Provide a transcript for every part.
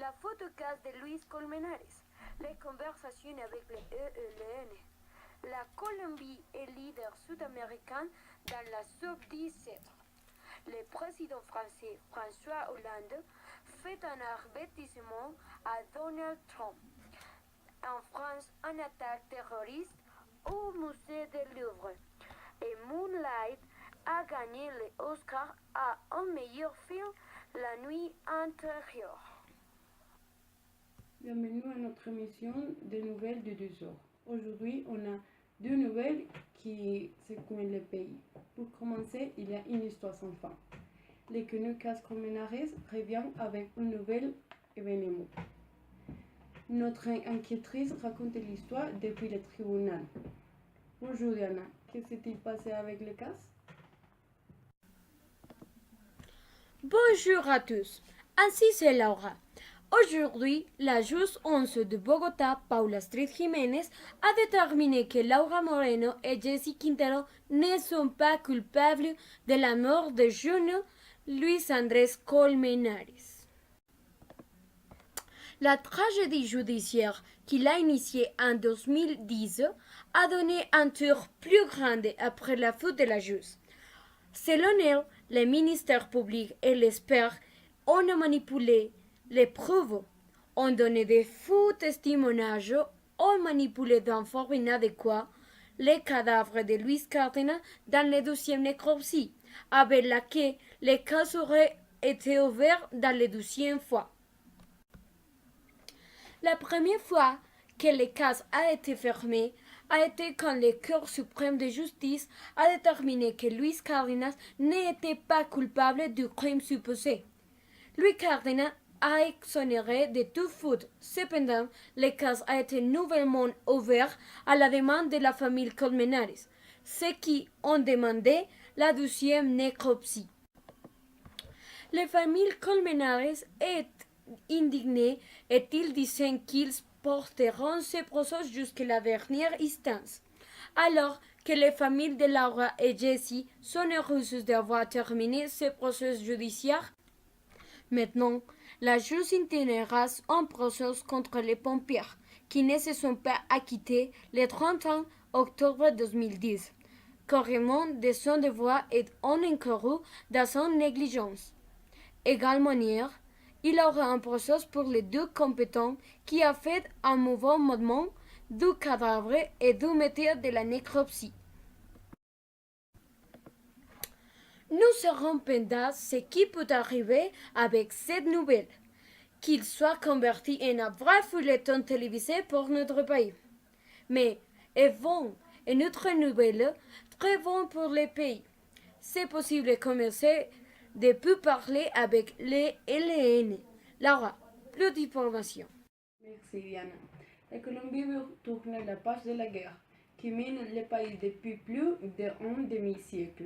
La photocase de Luis Colmenares. Les conversations avec le ELN. La Colombie est leader sud-américain dans la sub-17. Le président français François Hollande fait un avertissement à Donald Trump. En France, une attaque terroriste au musée du Louvre. Et Moonlight a gagné l'Oscar à un meilleur film la nuit antérieure. Bienvenue à notre émission des nouvelles de 2 heures. Aujourd'hui, on a 2 nouvelles qui secouent le pays. Pour commencer, il y a une histoire sans fin. Le connu cas Colmenares revient avec un nouvel événement. Notre enquêtrice raconte l'histoire depuis le tribunal. Bonjour Diana, que s'est-il passé avec le cas? Bonjour à tous, ainsi c'est Laura. Aujourd'hui, la juge 11 de Bogotá, Paula Street Jiménez, a déterminé que Laura Moreno et Jessy Quintero ne sont pas coupables de la mort de jeune Luis Andrés Colmenares. La tragédie judiciaire qu'il a initiée en 2010 a donné un tour plus grand après la fuite de la juge. Selon elle, les ministères publics et les experts ont manipulé les preuves, ont donné des faux témoignages, ont manipulé d'informes inadéquats les cadavres de Luis Cárdenas dans le 12e nécropsie, avec laquelle les cas auraient été ouverts dans la 12e fois. La première fois que le cas a été fermé a été quand le Cour suprême de justice a déterminé que Luis Cárdenas n'était pas coupable du crime supposé. Luis Cárdenas a exonéré de toute faute. Cependant, le cas a été nouvellement ouvert à la demande de la famille Colmenares, ceux qui ont demandé la 12e nécropsie. La famille Colmenares est indignée et ils disent qu'ils porteront ce procès jusqu'à la dernière instance. Alors que les familles de Laura et Jessy sont heureuses d'avoir terminé ce procès judiciaire, maintenant, la juge intentionnera un procès contre les pompiers qui ne se sont pas acquittés le 30 octobre 2010, carrément de son devoir et ont incouru dans son négligence. Également hier, il y aura un procès pour les 2 compétents qui a fait un mauvais mouvement du cadavre et du métier de la nécropsie. Nous serons pendant ce qui peut arriver avec cette nouvelle, qu'il soit converti en un vrai feuilleton télévisé pour notre pays. Mais est bon, une autre nouvelle, très bon pour le pays. C'est possible de commencer de plus parler avec les LN. Laura, plus d'informations. Merci Diana. La Colombie veut tourner la page de la guerre qui mine le pays depuis plus d'un demi-siècle.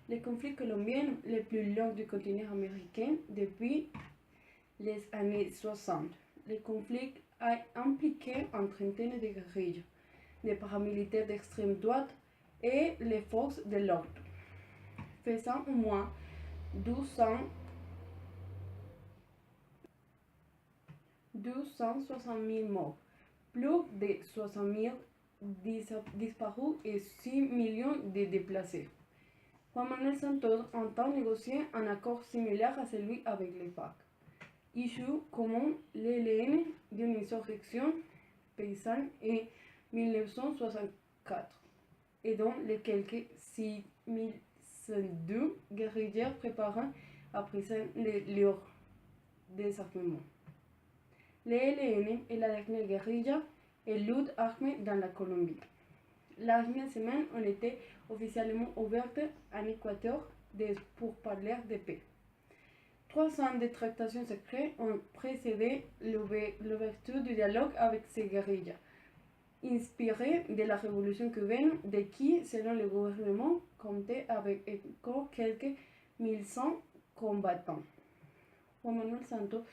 Le conflit colombien le plus long du continent américain depuis les années 60. Le conflit a impliqué une trentaine de guerrilles, des paramilitaires d'extrême droite et les forces de l'ordre, faisant au moins 260 000 morts, plus de 60 000 disparus et 6 millions de déplacés. Juan Manuel Santos entend négocier un accord similaire à celui avec les FARC, issu commun l'ELN d'une insurrection paysanne en 1964, et dont les quelques 6002 guerriers préparant à présent leur désarmement. L'ELN est la dernière guérilla et lutte armée dans la Colombie. La dernière semaine, on était officiellement ouverte en Équateur pour parler de paix. 3 ans de tractations secrètes ont précédé l'ouverture du dialogue avec ces guérillas, inspirées de la révolution cubaine, de qui, selon le gouvernement, comptait avec encore quelques 1100 combattants. Juan Manuel Santos,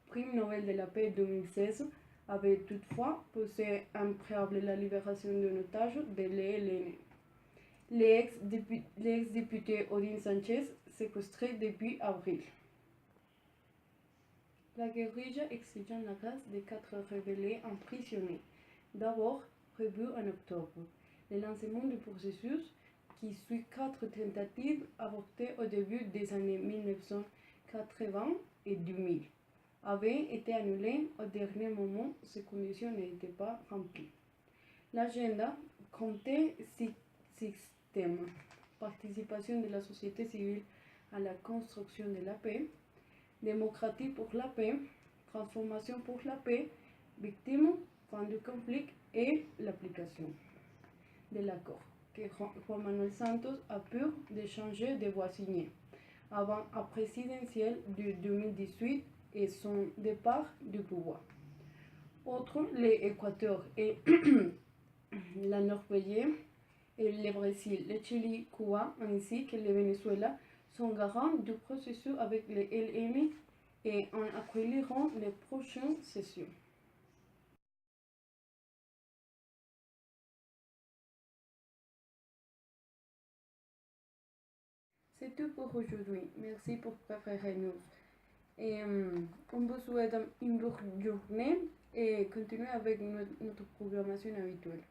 prix Nobel de la paix 2016, avait toutefois posé en préalable la libération d'un otage de l'ELN. L'ex-député Odín Sánchez, séquestré depuis avril. La guérilla exigeant la grâce des 4 rebelles emprisonnés, d'abord prévu en octobre. Le lancement du processus, qui suit 4 tentatives avortées au début des années 1980 et 2000, avait été annulé au dernier moment, ces conditions n'étaient pas remplies. L'agenda comptait 6 thèmes: participation de la société civile à la construction de la paix, démocratie pour la paix, transformation pour la paix, victimes, fin du conflit et l'application de l'accord que Juan Manuel Santos a pu de changer de voix signée avant la présidentielle de 2018 et son départ du pouvoir. Outre l'Équateur et la Norvège et le Brésil, le Chili, Cuba ainsi que le Venezuela sont garants du processus avec le LN et en accueilleront les prochaines sessions. C'est tout pour aujourd'hui. Merci pour préférer nous. Et on vous souhaite une bonne journée et continuez avec notre programmation habituelle.